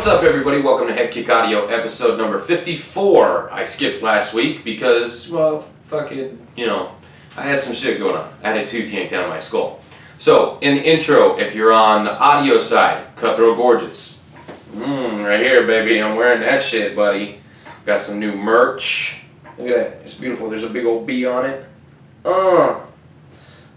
What's up, everybody? Welcome to HeadKick Audio, episode number 54. I skipped last week because, well, fucking, I had some shit going on. I had a tooth yanked out of my skull. So, in the intro, if you're on the audio side, Cutthroat Gorgeous. Right here, baby. I'm wearing that shit, buddy. Got some new merch. Look at that. It's beautiful. There's a big old bee on it.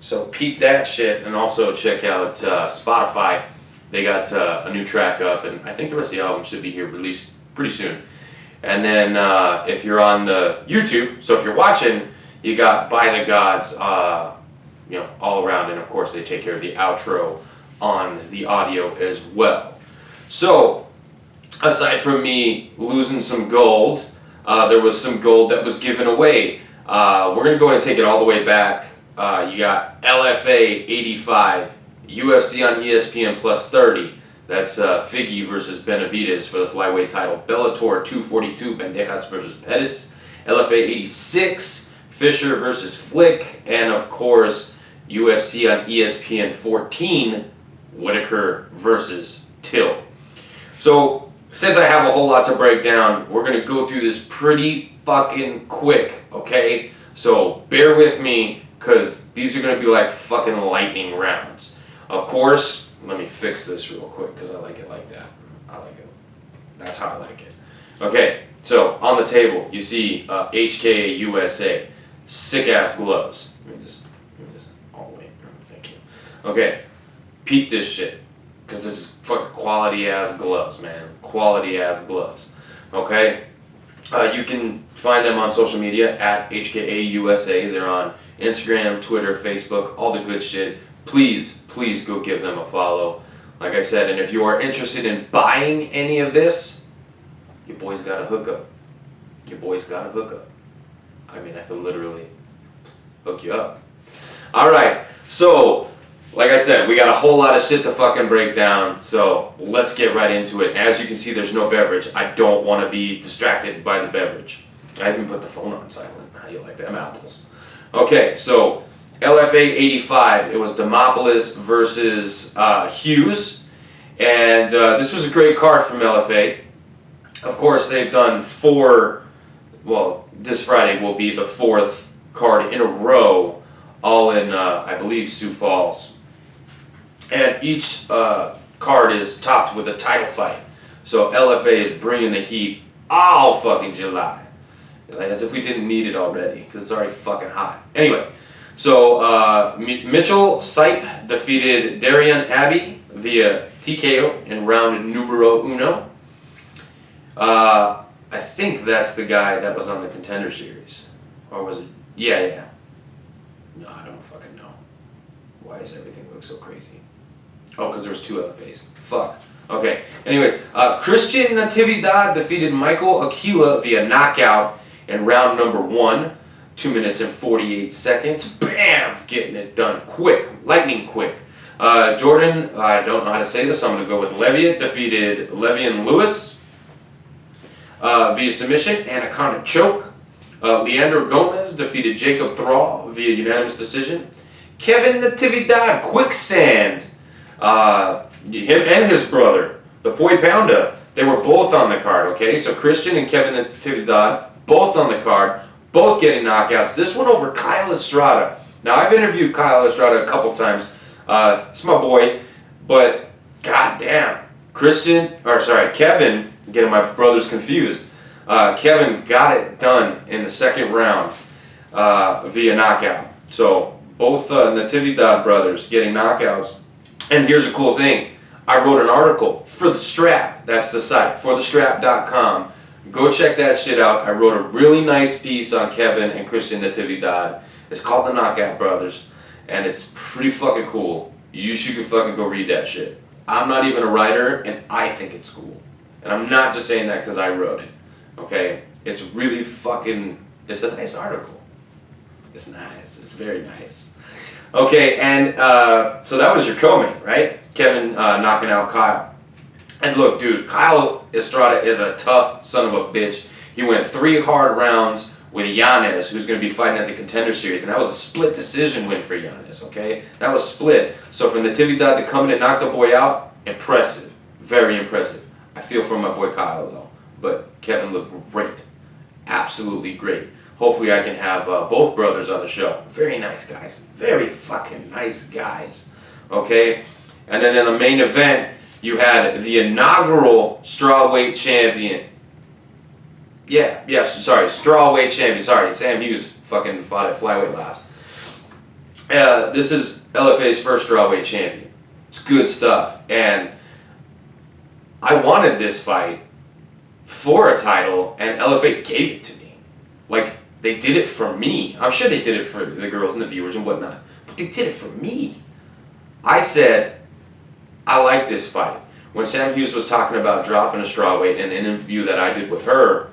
So, peep that shit, and also check out Spotify. They got a new track up, and I think the rest of the album should be here released pretty soon. And then if you're on the YouTube, so if you're watching, you got By the Gods, all around, and of course they take care of the outro on the audio as well. So, aside from me losing some gold, there was some gold that was given away. We're gonna go ahead and take it all the way back. You got LFA 85. UFC on ESPN plus 30. That's Figgy versus Benavidez for the flyweight title. Bellator 242, Bandejas versus Pettis. LFA 86, Fisher versus Flick. And of course, UFC on ESPN 14, Whitaker versus Till. So, since I have a whole lot to break down, we're going to go through this pretty fucking quick, okay? So, bear with me, because these are going to be like fucking lightning rounds. Of course, let me fix this real quick because I like it like that. I like it. That's how I like it. Okay, so on the table, you see HK USA. Sick ass gloves. Let me just, oh wait, thank you. Okay, peep this shit. Because this is fucking quality ass gloves, man. Quality ass gloves. Okay? You can find them on social media at HKA USA. They're on Instagram, Twitter, Facebook, all the good shit. Please go give them a follow. Like I said, and if you are interested in buying any of this, your boy's got a hookup. Your boy's got a hookup. I mean, I could literally hook you up. Alright, so, like I said, we got a whole lot of shit to fucking break down, so let's get right into it. As you can see, there's no beverage. I don't want to be distracted by the beverage. I even put the phone on silent. How you like them apples? Okay, so LFA 85, it was Demopoulos versus Hughes, and this was a great card from LFA. Of course, they've done this Friday will be the fourth card in a row, all in, I believe, Sioux Falls. And each card is topped with a title fight. So LFA is bringing the heat all fucking July. Like, as if we didn't need it already, because it's already fucking hot. Anyway. So, Mitchell Sipe defeated Darian Abbey via TKO in round numero uno. I think that's the guy that was on the Contender Series. Or was it? Yeah. No, I don't fucking know. Why does everything look so crazy? Oh, because there's two LFAs. Fuck. Okay. Anyways, Christian Natividad defeated Michael Aquila via knockout in round number 1. 2 minutes and 48 seconds. Bam! Getting it done quick. Lightning quick. Jordan, I don't know how to say this, so I'm going to go with Leviat, defeated Levian Lewis via submission, Anaconda choke. Leandro Gomez defeated Jacob Thrall via unanimous decision. Kevin Natividad, Quicksand. Him and his brother, the Poi Pounda, they were both on the card, okay? So Christian and Kevin Natividad, both on the card. Both getting knockouts. This one over Kyle Estrada. Now, I've interviewed Kyle Estrada a couple times. It's my boy, but goddamn, Kevin, getting my brothers confused. Kevin got it done in the second round via knockout. So, both Natividad brothers getting knockouts. And here's a cool thing. I wrote an article for The Strap. That's the site, forthestrap.com. Go check that shit out. I wrote a really nice piece on Kevin and Christian Natividad. It's called The Knockout Brothers, and it's pretty fucking cool. You should fucking go read that shit. I'm not even a writer, and I think it's cool. And I'm not just saying that because I wrote it. Okay? It's really fucking, it's a nice article. It's nice. It's very nice. Okay, and so that was your co-main, right? Kevin knocking out Kyle. And look, dude, Kyle Estrada is a tough son of a bitch. He went 3 hard rounds with Yanez, who's going to be fighting at the Contender Series, and that was a split decision win for Yanez, okay? That was split. So for Natividad to come in and knock the boy out, impressive. Very impressive. I feel for my boy Kyle though, but Kevin looked great, absolutely great. Hopefully I can have both brothers on the show. Very nice guys, very fucking nice guys. Okay, and then in the main event you had the inaugural strawweight champion. Strawweight champion. Sorry, Sam Hughes fucking fought at flyweight last. This is LFA's first strawweight champion. It's good stuff, and I wanted this fight for a title, and LFA gave it to me. Like, they did it for me. I'm sure they did it for the girls and the viewers and whatnot, but they did it for me. I said, I like this fight. When Sam Hughes was talking about dropping a strawweight in an interview that I did with her,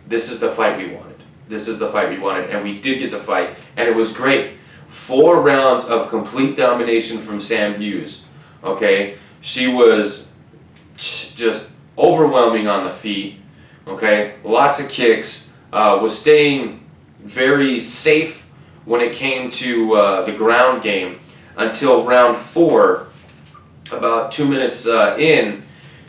this is the fight we wanted. This is the fight we wanted, and we did get the fight, and it was great. 4 rounds of complete domination from Sam Hughes. Okay, she was just overwhelming on the feet. Okay, lots of kicks. Was staying very safe when it came to the ground game until round 4. About 2 minutes in,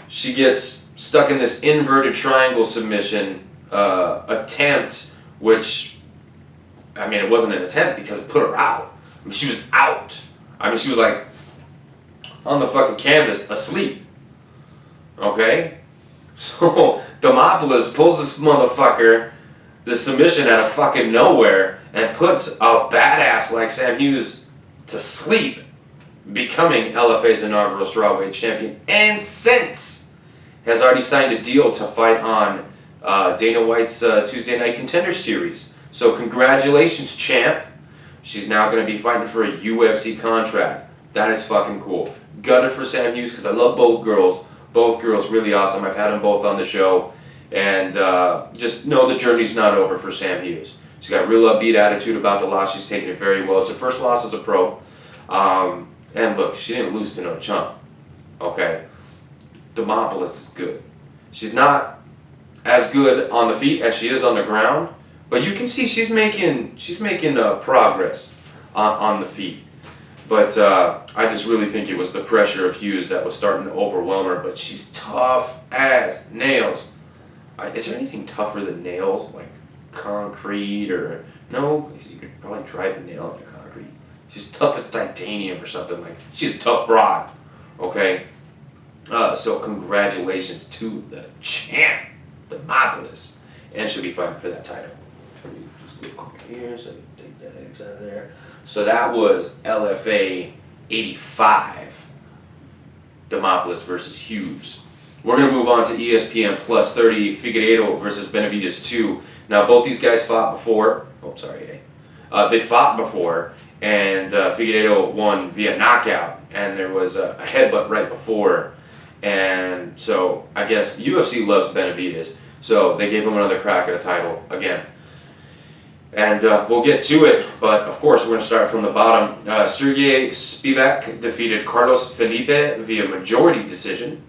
she gets stuck in this inverted triangle submission attempt, which, I mean, it wasn't an attempt because it put her out. I mean, she was out. I mean, she was like on the fucking canvas asleep. Okay? So, Demopoulos pulls this motherfucker, this submission out of fucking nowhere, and puts a badass like Sam Hughes to sleep, becoming LFA's inaugural strawweight champion, and since has already signed a deal to fight on Dana White's Tuesday Night Contender Series. So congratulations, champ. She's now going to be fighting for a UFC contract. That is fucking cool. Gutted for Sam Hughes because I love both girls. Both girls really awesome. I've had them both on the show. And just know the journey's not over for Sam Hughes. She's got a real upbeat attitude about the loss. She's taking it very well. It's her first loss as a pro. And look, she didn't lose to no chump. Okay? Demopoulos is good. She's not as good on the feet as she is on the ground, but you can see she's making progress on the feet. But I just really think it was the pressure of Hughes that was starting to overwhelm her. But she's tough as nails. Is there anything tougher than nails, like concrete or no? You could probably drive a nail into concrete. She's tough as titanium or something. Like, she's a tough broad. Okay. So congratulations to the champ, Demopoulos, and she'll be fighting for that title. Let me just look over here so I can take that X out of there. So that was LFA 85, Demopoulos versus Hughes. We're going to move on to ESPN Plus 30, Figueiredo versus Benavidez 2. Now, both these guys fought before. Oh, sorry, they fought before, and Figueiredo won via knockout, and there was a headbutt right before. And so I guess UFC loves Benavidez, so they gave him another crack at a title again. And we'll get to it, but of course we're going to start from the bottom. Sergey Spivak defeated Carlos Felipe via majority decision.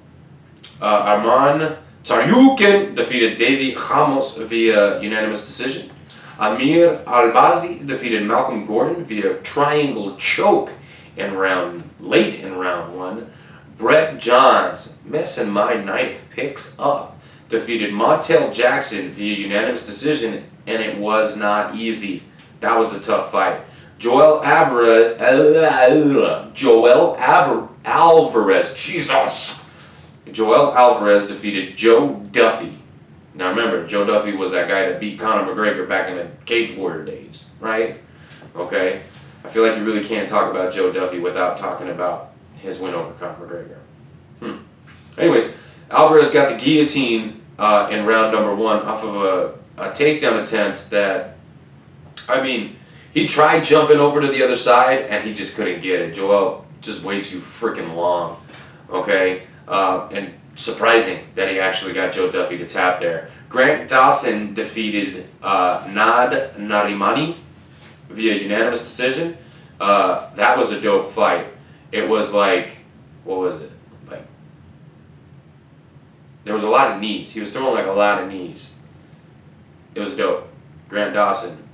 Arman Tsarukyan defeated Davy Ramos via unanimous decision. Amir Albazi defeated Malcolm Gordon via triangle choke late in round 1. Brett Johns, messing my ninth picks up, defeated Montel Jackson via unanimous decision, and it was not easy. That was a tough fight. Joel Alvarez, Jesus! Joel Alvarez defeated Joe Duffy. Now remember, Joe Duffy was that guy that beat Conor McGregor back in the Cage Warrior days, right? Okay? I feel like you really can't talk about Joe Duffy without talking about his win over Conor McGregor. Anyways, Alvarez got the guillotine in round number 1 off of a takedown attempt that, I mean, he tried jumping over to the other side and he just couldn't get it. Joel, just way too freaking long, okay? And surprising that he actually got Joe Duffy to tap there. Grant Dawson defeated Nad Narimani via unanimous decision. That was a dope fight. It was like, what was it? Like, there was a lot of knees. He was throwing like a lot of knees. It was dope. Grant Dawson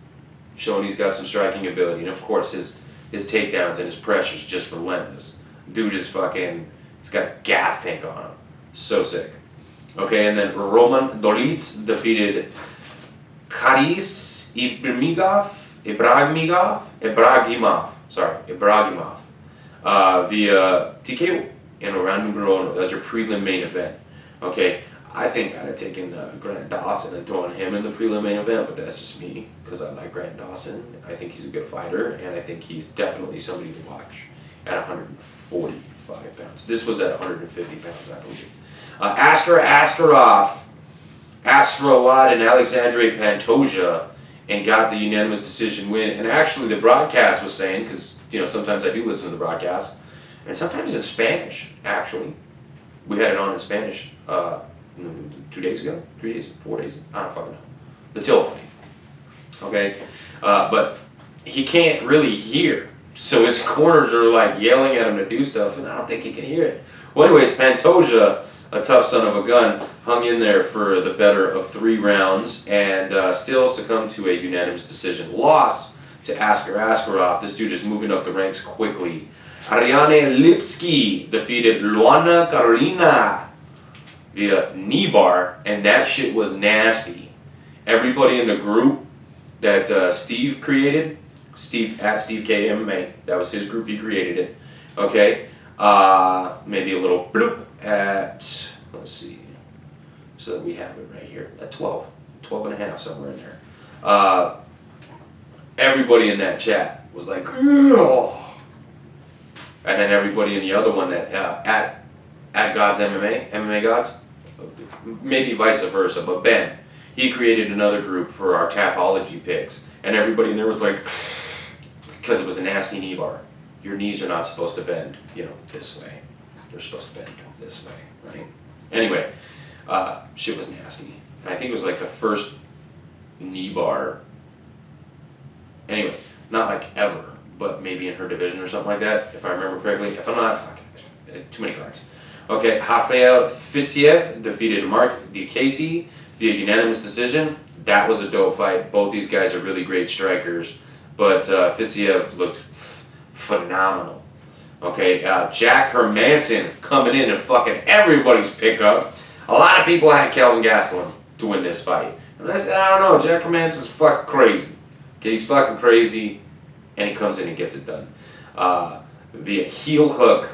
showing he's got some striking ability. And of course, his takedowns and his pressure's just relentless. Dude is fucking, he's got a gas tank on him. So sick. Okay, and then Roman Dolitz defeated Karis Ibragimov via TKO in a round numero uno. That's your prelim main event. Okay, I think I'd have taken Grant Dawson and thrown him in the prelim main event, but that's just me because I like Grant Dawson. I think he's a good fighter, and I think he's definitely somebody to watch at 145 pounds. This was at 150 pounds, I believe. Askar Askarov asked for a lot in Alexandre Pantoja and got the unanimous decision win. And actually, the broadcast was saying, because sometimes I do listen to the broadcast, and sometimes in Spanish. Actually, we had it on in Spanish 2 days ago, 3 days, 4 days. I don't fucking know. The Till fight. Okay, but he can't really hear, so his corners are like yelling at him to do stuff, and I don't think he can hear it. Well, anyways, Pantoja, a tough son of a gun, hung in there for the better of 3 rounds and still succumbed to a unanimous decision loss to Askar Askarov. This dude is moving up the ranks quickly. Ariane Lipski defeated Luana Carolina via knee bar, and that shit was nasty. Everybody in the group that Steve created, Steve K MMA, that was his group, he created it. Okay, maybe a little bloop at, let's see, so that we have it right here, at 12 and a half, somewhere in there. Everybody in that chat was like, oh. And then everybody in the other one that, at God's MMA Gods, maybe vice versa, but Ben, he created another group for our Tapology picks, and everybody in there was like, because it was a nasty knee bar. Your knees are not supposed to bend, this way. They're supposed to bend this way, right? Anyway, shit was nasty. And I think it was like the first knee bar, anyway, not like ever, but maybe in her division or something like that, if I remember correctly. If I'm not, fuck, too many cards. Okay, Rafael Fiziev defeated Mark Diakese via unanimous decision. That was a dope fight. Both these guys are really great strikers, but Fiziev looked phenomenal. Okay, Jack Hermanson coming in and fucking everybody's pickup. A lot of people had Kelvin Gastelum to win this fight. And I said, I don't know, Jack Hermanson's fucking crazy. Okay, he's fucking crazy, and he comes in and gets it done. Via heel hook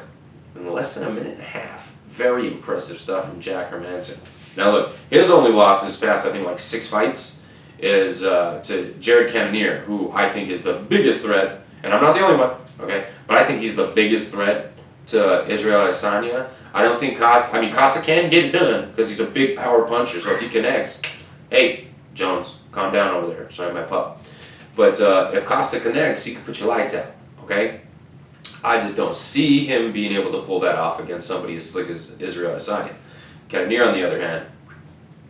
in less than a minute and a half. Very impressive stuff from Jack Hermanson. Now look, his only loss in his past, I think, like 6 fights, is to Jared Cannonier, who I think is the biggest threat, and I'm not the only one, okay? But I think he's the biggest threat to Israel Adesanya. I don't think Costa can get it done because he's a big power puncher. So if he connects, hey Jones, calm down over there. Sorry, my pup. But if Costa connects, he can put your lights out. Okay. I just don't see him being able to pull that off against somebody as slick as Israel Adesanya. Cannonier, on the other hand,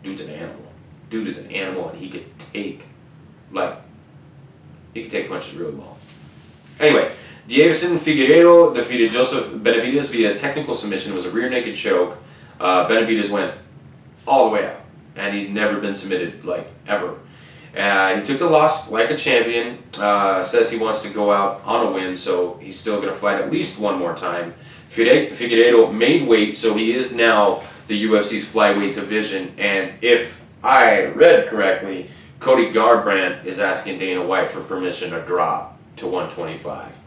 dude's an animal. Dude is an animal, and he could take punches really well. Anyway, Davison Figueiredo defeated Joseph Benavidez via technical submission. It was a rear naked choke. Benavidez went all the way out, and he'd never been submitted, ever. He took the loss like a champion, says he wants to go out on a win, so he's still going to fight at least one more time. Figueiredo made weight, so he is now the UFC's flyweight division, and if I read correctly, Cody Garbrandt is asking Dana White for permission to drop to 125.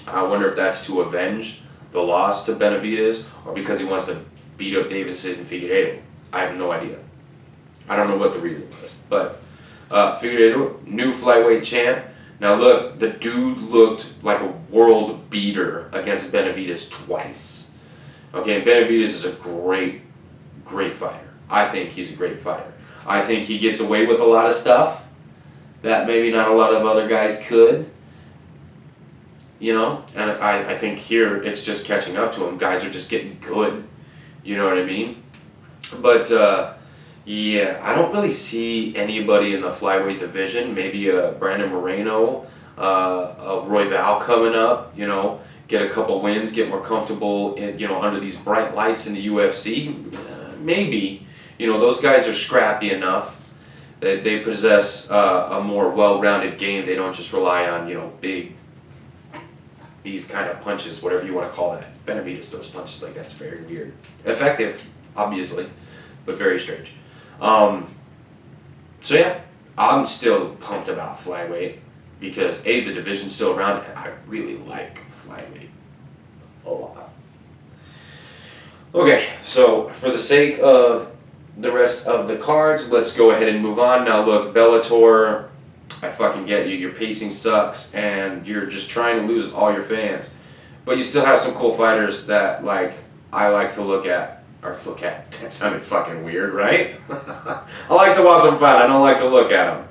I wonder if that's to avenge the loss to Benavidez or because he wants to beat up Davidson and Figueiredo. I have no idea. I don't know what the reason was. But Figueiredo, new flyweight champ. Now look, the dude looked like a world beater against Benavidez twice. Okay, and Benavidez is a great fighter. I think he's a great fighter. I think he gets away with a lot of stuff that maybe not a lot of other guys could. And I think here it's just catching up to him. Guys are just getting good. You know what I mean? But, yeah, I don't really see anybody in the flyweight division. Maybe Brandon Moreno, a Royval coming up, get a couple wins, get more comfortable, under these bright lights in the UFC. Maybe. Those guys are scrappy enough that they possess a more well-rounded game. They don't just rely on, these kind of punches, whatever you want to call that. Benavidez throws punches like that's very weird. Effective, obviously, but very strange. So yeah, I'm still pumped about flyweight because A, the division's still around, and I really like flyweight a lot. Okay, so for the sake of the rest of the cards, let's go ahead and move on. Now look, Bellator, I fucking get you. Your pacing sucks, and you're just trying to lose all your fans. But you still have some cool fighters that, like, I like to look at. Or look at. That sounded fucking weird, right? I like to watch them fight. I don't like to look at them.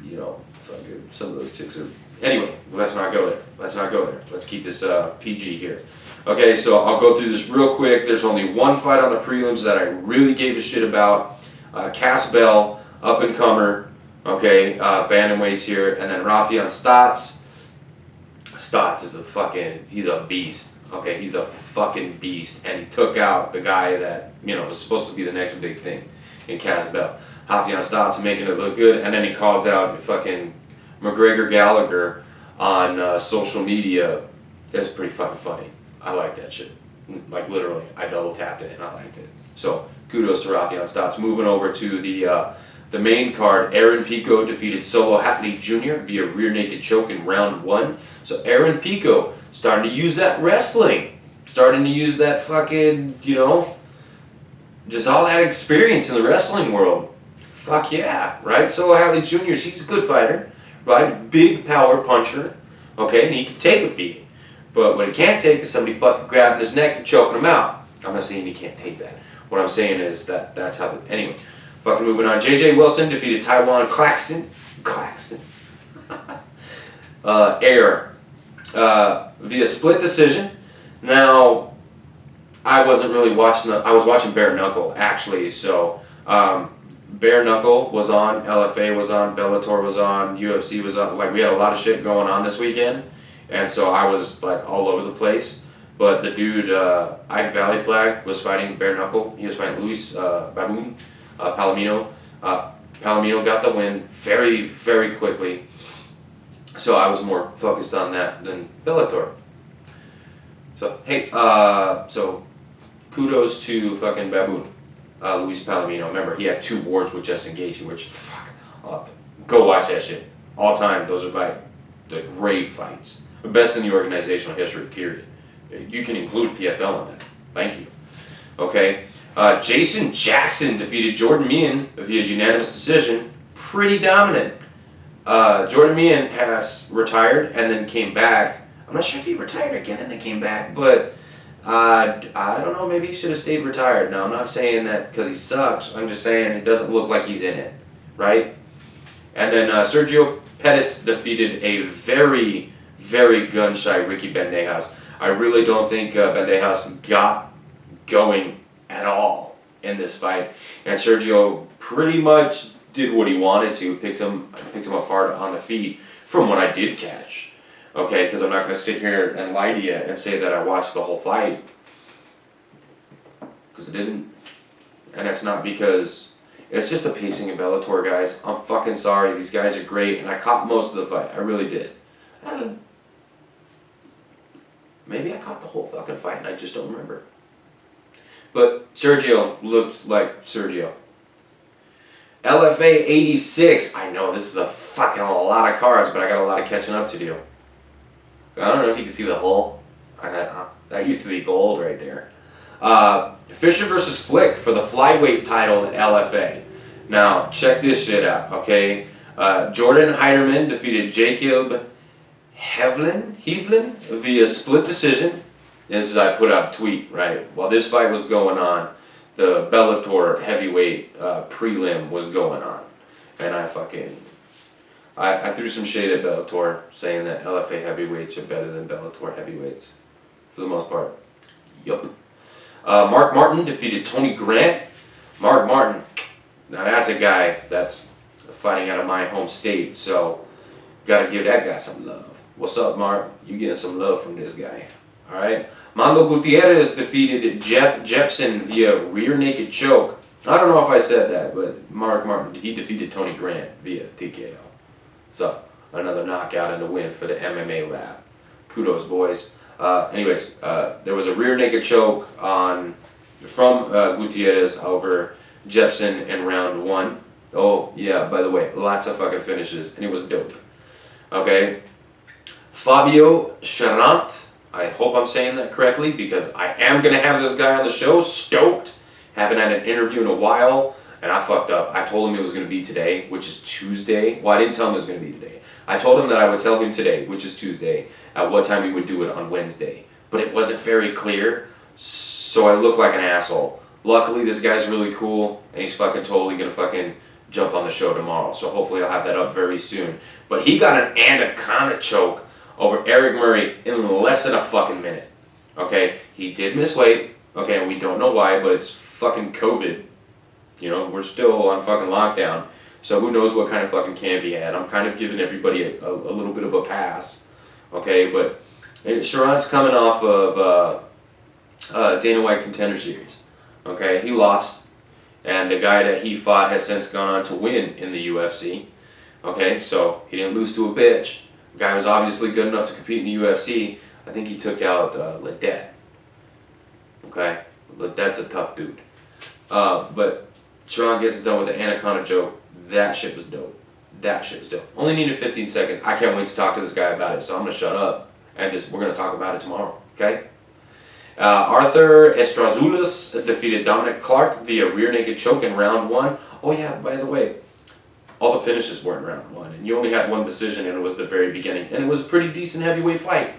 You know, fucking some of those chicks are... Anyway, let's not go there. Let's not go there. Let's keep this PG here. Okay, so I'll go through this real quick. There's only one fight on the prelims that I really gave a shit about. Cass Bell, up-and-comer, okay, bantamweights here. And then Rafion Stotts. Stotts is he's a beast. Okay, he's a fucking beast. And he took out the guy that, you know, was supposed to be the next big thing in Cass Bell. Rafion Stotts making it look good. And then he calls out fucking McGregor Gallagher on social media. It's pretty fucking funny. I like that shit. Like, literally, I double tapped it and I liked it. So, kudos to Rafion Stotts. Moving over to the main card, Aaron Pico defeated Solo Hatley Jr. via rear naked choke in round 1. So, Aaron Pico starting to use that wrestling. Starting to use that fucking, you know, just all that experience in the wrestling world. Fuck yeah, right? Solo Hatley Jr., he's a good fighter, right? Big power puncher, okay? And he can take a beating. But what he can't take is somebody fucking grabbing his neck and choking him out. I'm not saying he can't take that. What I'm saying is that's how... Anyway, fucking moving on. J.J. Wilson defeated Taiwan Claxton. Air. Via split decision. Now, I wasn't really watching I was watching Bare Knuckle, actually. So, Bare Knuckle was on, LFA was on, Bellator was on, UFC was on. Like, we had a lot of shit going on this weekend. And so I was like all over the place. But the dude, Ike Valley Flag, was fighting Bare Knuckle. He was fighting Luis Baboon Palomino. Palomino got the win very, very quickly. So I was more focused on that than Bellator. So, hey, so kudos to fucking Baboon, Luis Palomino. Remember, he had 2 wars with Justin Gaethje, which, fuck, go watch that shit. All time, those are like the great fights. The best in the organizational history, period. You can include PFL in that. Thank you. Okay. Jason Jackson defeated Jordan Meehan via unanimous decision. Pretty dominant. Jordan Meehan has retired and then came back. I'm not sure if he retired again and then came back, but I don't know. Maybe he should have stayed retired. Now, I'm not saying that because he sucks. I'm just saying it doesn't look like he's in it, right? And then Sergio Pettis defeated a very, very gun-shy Ricky Bandejas. I really don't think Bandejas got going at all in this fight, and Sergio pretty much did what he wanted to, picked him apart on the feet from what I did catch. Okay, because I'm not going to sit here and lie to you and say that I watched the whole fight, because I didn't, and that's not because it's just the pacing of Bellator, guys. I'm fucking sorry. These guys are great, and I caught most of the fight. I really did. Maybe I caught the whole fucking fight and I just don't remember. But Sergio looked like Sergio. LFA 86. I know this is a fucking lot of cards, but I got a lot of catching up to do. I don't know if you can see the hole. That used to be gold right there. Fisher versus Flick for the flyweight title at LFA. Now, check this shit out, okay? Jordan Heiderman defeated Jacob Hevlin via split decision. This is, I put out a tweet, right? While this fight was going on, the Bellator heavyweight prelim was going on. And I threw some shade at Bellator, saying that LFA heavyweights are better than Bellator heavyweights. For the most part. Yup. Mark Martin defeated Tony Grant. Mark Martin, now that's a guy that's fighting out of my home state, so gotta give that guy some love. What's up, Mark? You getting some love from this guy. Alright. Mando Gutierrez defeated Jeff Jepson via rear naked choke. I don't know if I said that, but Mark Martin, he defeated Tony Grant via TKO. So, another knockout and a win for the MMA lab. Kudos, boys. Anyways, there was a rear naked choke on from Gutierrez over Jepsen in round 1. Oh, yeah, by the way, lots of fucking finishes, and it was dope. Okay? Fabio Charant, I hope I'm saying that correctly, because I am going to have this guy on the show. Stoked. Haven't had an interview in a while, and I fucked up. I told him it was going to be today, which is Tuesday. Well, I didn't tell him it was going to be today. I told him that I would tell him today, which is Tuesday, at what time he would do it on Wednesday. But it wasn't very clear, so I look like an asshole. Luckily, this guy's really cool, and he's fucking totally going to fucking jump on the show tomorrow. So hopefully I'll have that up very soon. But he got an anaconda choke over Eric Murray in less than a fucking minute. Okay? He did miss weight. Okay, and we don't know why, but it's fucking COVID. You know, we're still on fucking lockdown. So who knows what kind of fucking camp he had. I'm kind of giving everybody a little bit of a pass. Okay, but Sharon's coming off of Dana White Contender Series. Okay, he lost. And the guy that he fought has since gone on to win in the UFC. Okay, so he didn't lose to a bitch. The guy was obviously good enough to compete in the UFC. I think he took out Ledet. Okay, Ledet's a tough dude. But Sharon gets it done with the anaconda joke. That shit was dope. That shit was dope. Only needed 15 seconds. I can't wait to talk to this guy about it, so I'm going to shut up. And we're going to talk about it tomorrow. Okay? Arthur Estrazulas defeated Dominic Clark via rear naked choke in round 1. Oh yeah, by the way, all the finishes were in round 1, and you only had one decision, and it was the very beginning, and it was a pretty decent heavyweight fight.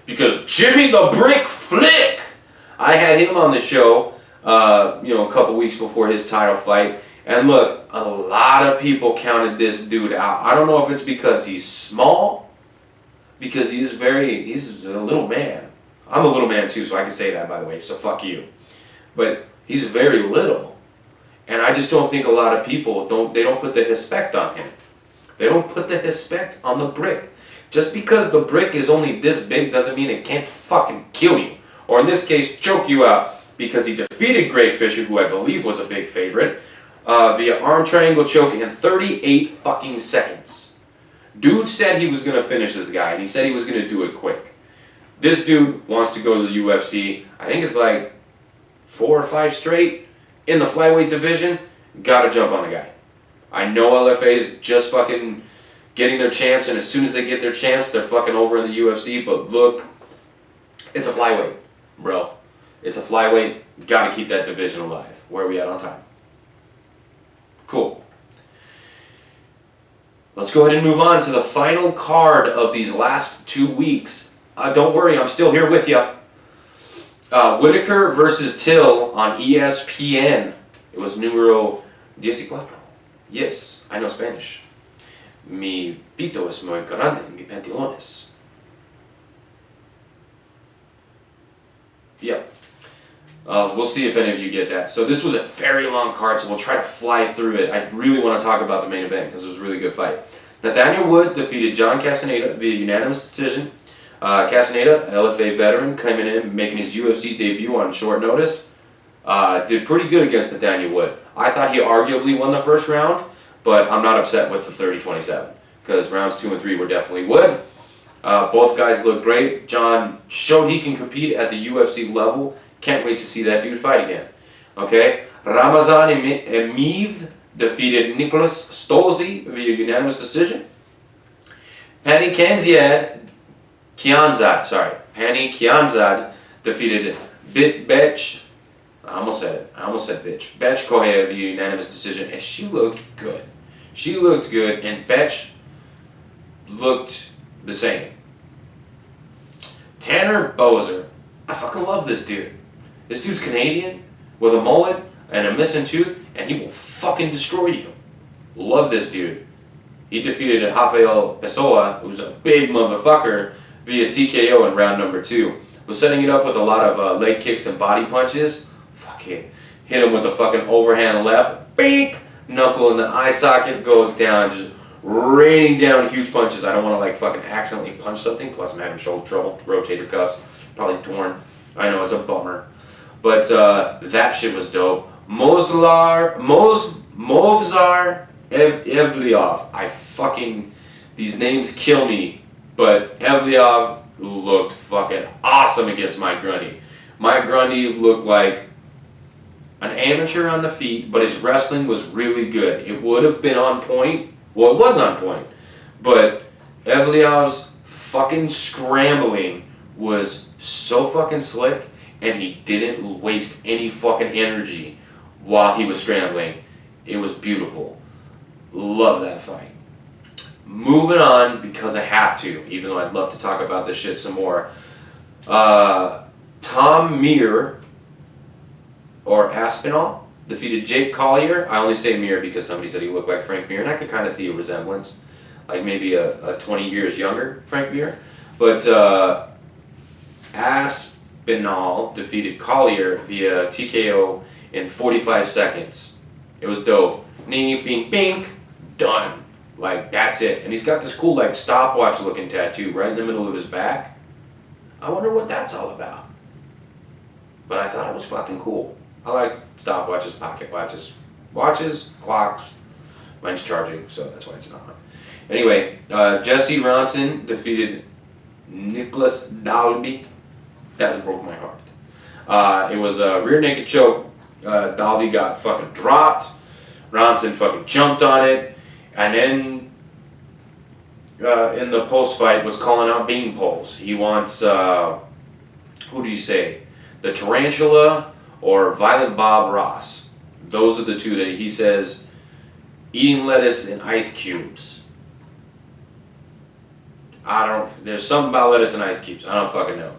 Because Jimmy the Brick Flick, I had him on the show, a couple weeks before his title fight, and look, a lot of people counted this dude out. I don't know if it's because he's small, because he's a little man. I'm a little man too, so I can say that, by the way, so fuck you. But he's very little. And I just don't think a lot of people, they don't put the respect on him. They don't put the respect on the brick. Just because the brick is only this big doesn't mean it can't fucking kill you. Or in this case, choke you out, because he defeated Greg Fisher, who I believe was a big favorite, via arm triangle choke in 38 fucking seconds. Dude said he was going to finish this guy, and he said he was going to do it quick. This dude wants to go to the UFC. I think it's like 4 or 5 straight in the flyweight division. Gotta jump on the guy. I know LFA's just fucking getting their chance, and as soon as they get their chance, they're fucking over in the UFC. But look, it's a flyweight, bro. It's a flyweight. Gotta keep that division alive. Where are we at on time? Cool. Let's go ahead and move on to the final card of these last 2 weeks. Don't worry, I'm still here with you. Whitaker versus Till on ESPN. It was número 14. Yes, I know Spanish. Mi pito es muy grande, mi pantalones. Yeah. We'll see if any of you get that. So this was a very long card, so we'll try to fly through it. I really want to talk about the main event because it was a really good fight. Nathaniel Wood defeated John Castaneda via unanimous decision. Castaneda, LFA veteran, coming in, making his UFC debut on short notice, did pretty good against Nathaniel Wood. I thought he arguably won the first round, but I'm not upset with the 30-27 because rounds 2 and 3 were definitely Wood. Both guys look great. John showed he can compete at the UFC level. Can't wait to see that dude fight again. Okay, Ramazan Emeev defeated Nicholas Stolze via unanimous decision. Pani Kianzad defeated Betch. I almost said bitch. Betch Correa via unanimous decision, and she looked good. She looked good, and Betch looked the same. Tanner Boser, I fucking love this dude. This dude's Canadian with a mullet and a missing tooth, and he will fucking destroy you. Love this dude. He defeated Rafael Pessoa, who's a big motherfucker, via TKO in round number 2. Was setting it up with a lot of leg kicks and body punches. Fucking hit him with the fucking overhand left. Bink! Knuckle in the eye socket, goes down, just raining down huge punches. I don't want to like fucking accidentally punch something. Plus I'm having shoulder trouble. Rotator cuffs. Probably torn. I know, it's a bummer. But that shit was dope. Movzar Evliov. These names kill me. But Evliov looked fucking awesome against Mike Grundy. Mike Grundy looked like an amateur on the feet, but his wrestling was really good. It would have been on point. Well, it was on point. But Evliov's fucking scrambling was so fucking slick, and he didn't waste any fucking energy while he was scrambling. It was beautiful. Love that fight. Moving on, because I have to, even though I'd love to talk about this shit some more. Tom Meir, or Aspinall, defeated Jake Collier. I only say Meir because somebody said he looked like Frank Mir, and I could kind of see a resemblance. Like maybe a 20 years younger Frank Mir. But Aspinall defeated Collier via TKO in 45 seconds. It was dope. Ning, bing, bing, done. Like, that's it. And he's got this cool, like, stopwatch looking tattoo right in the middle of his back. I wonder what that's all about. But I thought it was fucking cool. I like stopwatches, pocket watches, watches, clocks. Mine's charging, so that's why it's not. Anyway, Jesse Ronson defeated Nicholas Dalby. That broke my heart. It was a rear naked choke. Dalby got fucking dropped. Ronson fucking jumped on it. And then in the post-fight was calling out bean poles. He wants, who do you say? The Tarantula or Violent Bob Ross. Those are the two that he says eating lettuce and ice cubes. There's something about lettuce and ice cubes. I don't fucking know.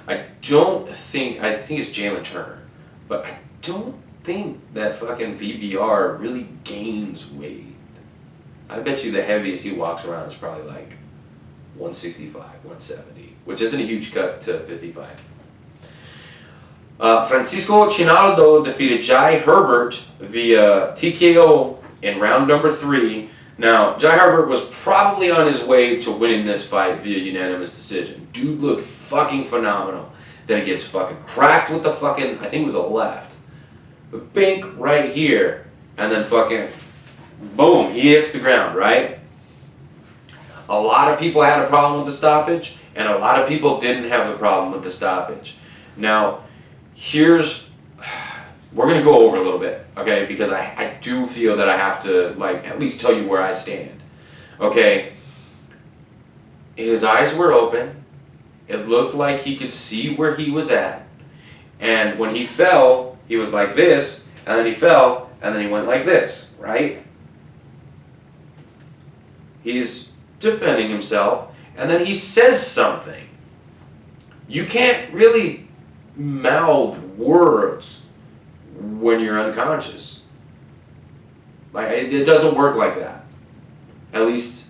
I think it's Jalen Turner. But I don't think that fucking VBR really gains weight. I bet you the heaviest he walks around is probably like 165, 170, which isn't a huge cut to 55. Francisco Chinaldo defeated Jai Herbert via TKO in round number 3. Now, Jai Herbert was probably on his way to winning this fight via unanimous decision. Dude looked fucking phenomenal. Then he gets fucking cracked with the fucking, I think it was a left. But bink right here. And then fucking, boom, he hits the ground, right? A lot of people had a problem with the stoppage, and a lot of people didn't have the problem with the stoppage. Now, we're going to go over a little bit, okay? Because I do feel that I have to, like, at least tell you where I stand, okay? His eyes were open. It looked like he could see where he was at. And when he fell, he was like this, and then he fell, and then he went like this, right? He's defending himself, and then he says something. You can't really mouth words when you're unconscious. Like, it doesn't work like that. At least,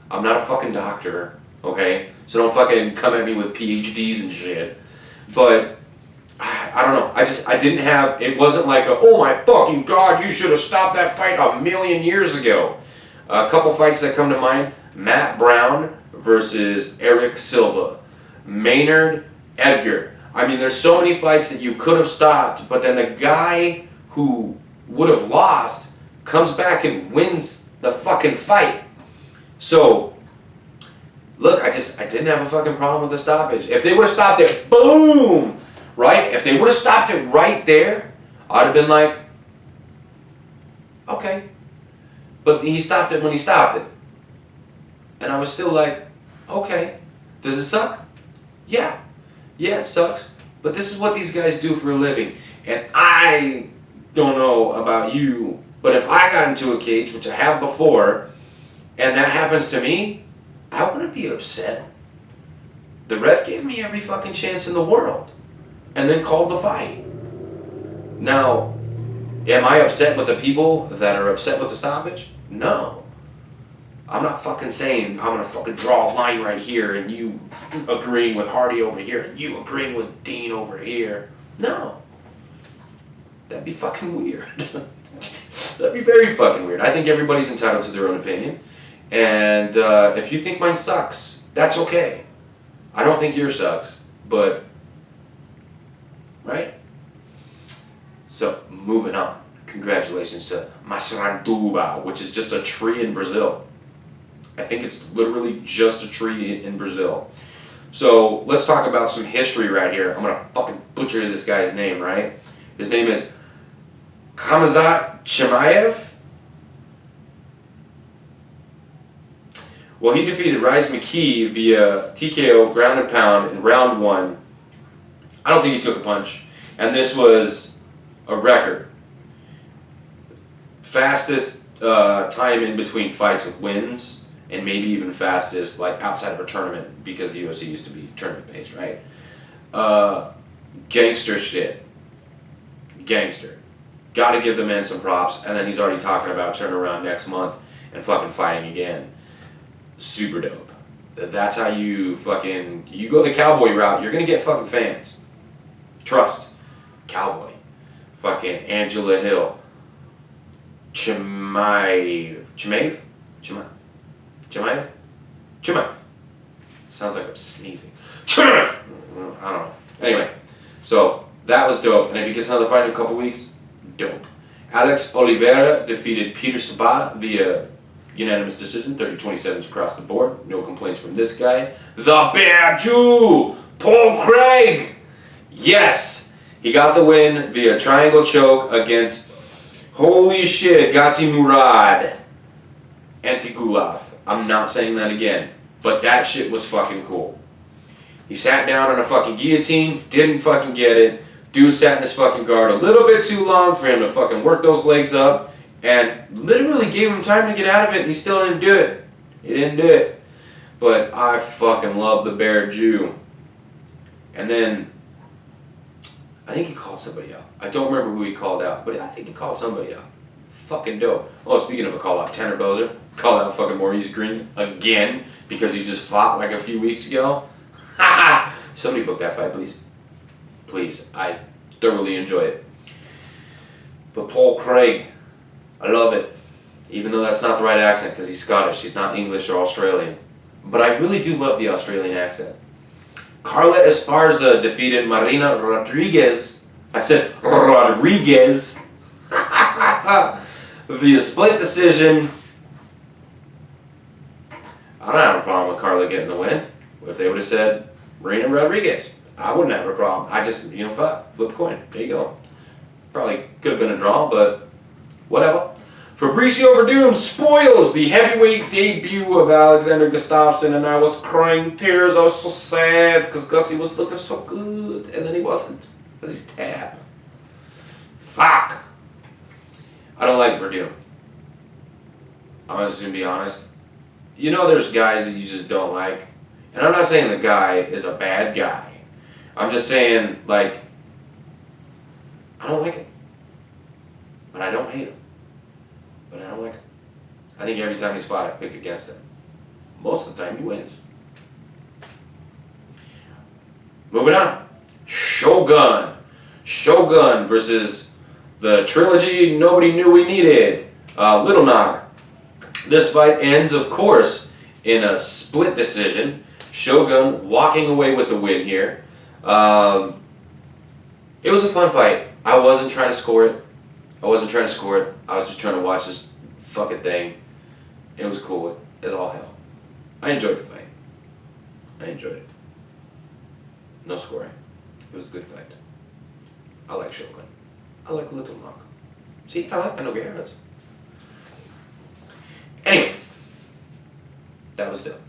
I'm not a fucking doctor, okay? So don't fucking come at me with PhDs and shit. But, I don't know. I didn't have, it wasn't like oh my fucking God, you should have stopped that fight a million years ago. A couple fights that come to mind: Matt Brown versus Eric Silva, Maynard Edgar. I mean, there's so many fights that you could have stopped, but then the guy who would have lost comes back and wins the fucking fight. So, look, I didn't have a fucking problem with the stoppage. If they would have stopped it, boom, right? If they would have stopped it right there, I'd have been like, okay. But he stopped it when he stopped it. And I was still like, okay. Does it suck? Yeah. Yeah, it sucks. But this is what these guys do for a living. And I don't know about you, but if I got into a cage, which I have before, and that happens to me, I wouldn't be upset. The ref gave me every fucking chance in the world and then called the fight. Now, am I upset with the people that are upset with the stoppage? No. I'm not fucking saying I'm gonna fucking draw a line right here and you agreeing with Hardy over here and you agreeing with Dean over here. No. That'd be fucking weird. That'd be very fucking weird. I think everybody's entitled to their own opinion. And if you think mine sucks, that's okay. I don't think yours sucks, but, right? So, moving on. Congratulations to Massaranduba, which is just a tree in Brazil. I think it's literally just a tree in Brazil. So let's talk about some history right here. I'm going to fucking butcher this guy's name, right? His name is Khamzat Chimaev. Well, he defeated Rhys McKee via TKO ground and pound in round 1. I don't think he took a punch. And this was a record. Fastest time in between fights with wins, and maybe even fastest like outside of a tournament, because the UFC used to be tournament based, right? Gangster shit. Gangster. Gotta give the man some props, and then he's already talking about turning around next month and fucking fighting again. Super dope. That's how you go the cowboy route, you're gonna get fucking fans. Trust. Cowboy. Fucking Angela Hill. Chimaev. Sounds like I'm sneezing. Chimaev! I don't know. Anyway, so that was dope. And if he gets another fight in a couple weeks, dope. Alex Oliveira defeated Peter Sabat via unanimous decision, 30-27s across the board. No complaints from this guy. The Bear Jew, Paul Craig. Yes, he got the win via triangle choke against, holy shit, Gatti Murad Antigulov. I'm not saying that again, but that shit was fucking cool. He sat down on a fucking guillotine, didn't fucking get it. Dude sat in his fucking guard a little bit too long for him to fucking work those legs up, and literally gave him time to get out of it, and he still didn't do it. He didn't do it. But I fucking love the Bear Jew. And then, I think he called somebody out. I don't remember who he called out, but I think he called somebody out. Fucking dope. Oh, speaking of a call out, Tanner Boser called out fucking Maurice Green again because he just fought like a few weeks ago. Ha! Somebody book that fight, please. Please. I thoroughly enjoy it. But Paul Craig, I love it. Even though that's not the right accent because he's Scottish. He's not English or Australian. But I really do love the Australian accent. Carla Esparza defeated Marina Rodriguez. I said Rodriguez. Via split decision. I don't have a problem with Carla getting the win. If they would have said Marina Rodriguez, I wouldn't have a problem. I just, fuck, flip a coin. There you go. Probably could have been a draw, but whatever. Fabricio Verdum spoils the heavyweight debut of Alexander Gustafsson, and I was crying tears. I was so sad because Gussie was looking so good, and then he wasn't because he's tapped. Fuck. I don't like Verdum. I'm just gonna be honest. There's guys that you just don't like, and I'm not saying the guy is a bad guy. I'm just saying, I don't like him, but I don't hate him. But I don't like him. I think every time he's fought, I've picked against him. Most of the time, he wins. Moving on. Shogun. Shogun versus the trilogy nobody knew we needed. Little Nog. This fight ends, of course, in a split decision. Shogun walking away with the win here. It was a fun fight. I wasn't trying to score it. I was just trying to watch this fucking thing. It was cool as all hell. I enjoyed the fight. I enjoyed it. No scoring. It was a good fight. I like Shogun. I like Little Nog. See, I like my Nogueiras. Anyway. That was dope.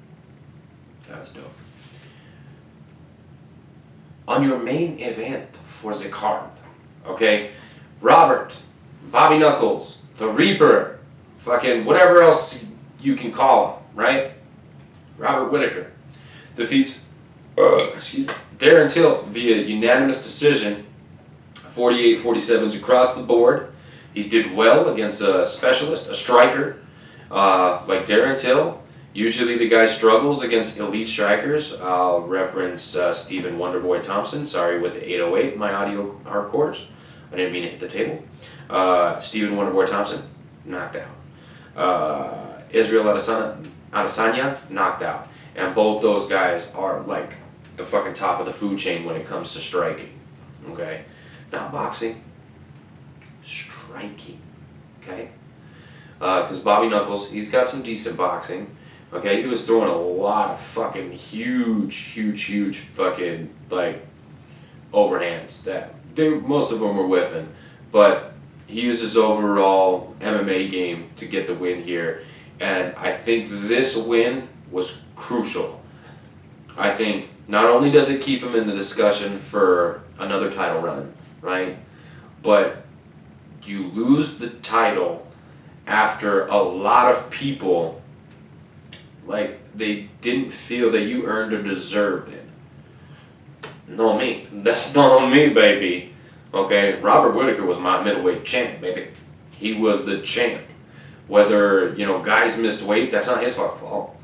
On your main event for the card, okay? Robert, Bobby Knuckles, the Reaper, fucking whatever else you can call him, right? Robert Whittaker defeats Darren Till via unanimous decision, 48-47s across the board. He did well against a specialist, a striker, like Darren Till. Usually the guy struggles against elite strikers. I'll reference Stephen Wonderboy Thompson. Sorry with the 808, my audio hardcores. I didn't mean to hit the table. Stephen Wonderboy Thompson, knocked out. Israel Adesanya, knocked out. And both those guys are like the fucking top of the food chain when it comes to striking. Okay? Not boxing. Striking. Okay? Because Bobby Knuckles, he's got some decent boxing. Okay? He was throwing a lot of fucking huge fucking, overhands that... most of them were whiffing, but He used his overall MMA game to get the win here. And I think this win was crucial. I think not only does it keep him in the discussion for another title run, right? But you lose the title after a lot of people, like, they didn't feel that you earned or deserved it. No me. That's not on me, baby. Okay? Robert Whittaker was my middleweight champ, baby. He was the champ. Whether, guys missed weight, that's not his fucking fault.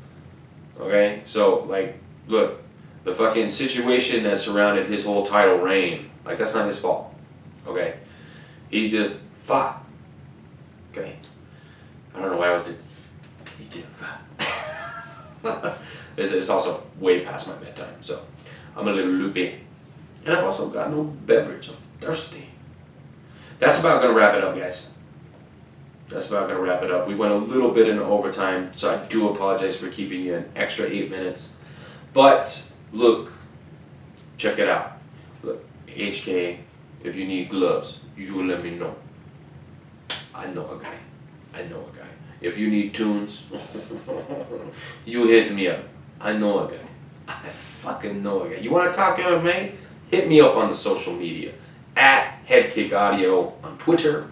Okay? So, like, look, the fucking situation that surrounded his whole title reign, like, that's not his fault. Okay? He just fought. Okay? I don't know why I would do. He did that. It's also way past my bedtime, so I'm a little loopy. And I've also got no beverage. I'm thirsty. That's about going to wrap it up, guys. That's about going to wrap it up. We went a little bit into overtime, so I do apologize for keeping you an extra 8 minutes. But, look, check it out. Look, HK, if you need gloves, you let me know. I know a guy. If you need tunes, you hit me up. I know a guy. I fucking know a guy. You want to talk MMA? Hit me up on the social media. At HeadKick Audio on Twitter,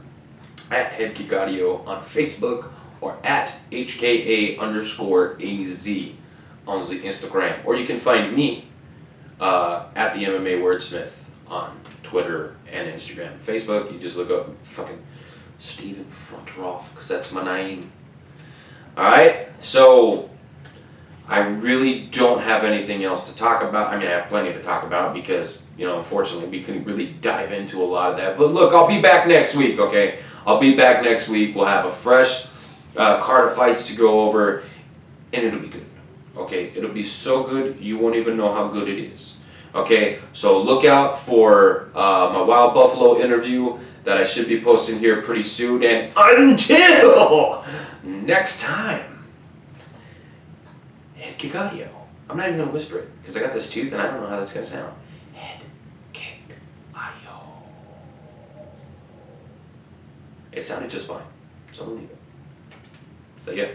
at HeadKick Audio on Facebook, or at HKA_AZ on the Instagram. Or you can find me at the MMA Wordsmith on Twitter and Instagram. Facebook, you just look up fucking Steven Frontroff, because that's my name. Alright, so I really don't have anything else to talk about. I mean, I have plenty to talk about because, unfortunately, we couldn't really dive into a lot of that. But look, I'll be back next week, okay? I'll be back next week. We'll have a fresh card of fights to go over, and it'll be good, okay? It'll be so good, you won't even know how good it is, okay? So look out for my Wild Buffalo interview that I should be posting here pretty soon. And until next time, HeadKick Audio. I'm not even going to whisper it because I got this tooth and I don't know how that's going to sound. HeadKick Audio. It sounded just fine, so I'm going to leave it. So yeah.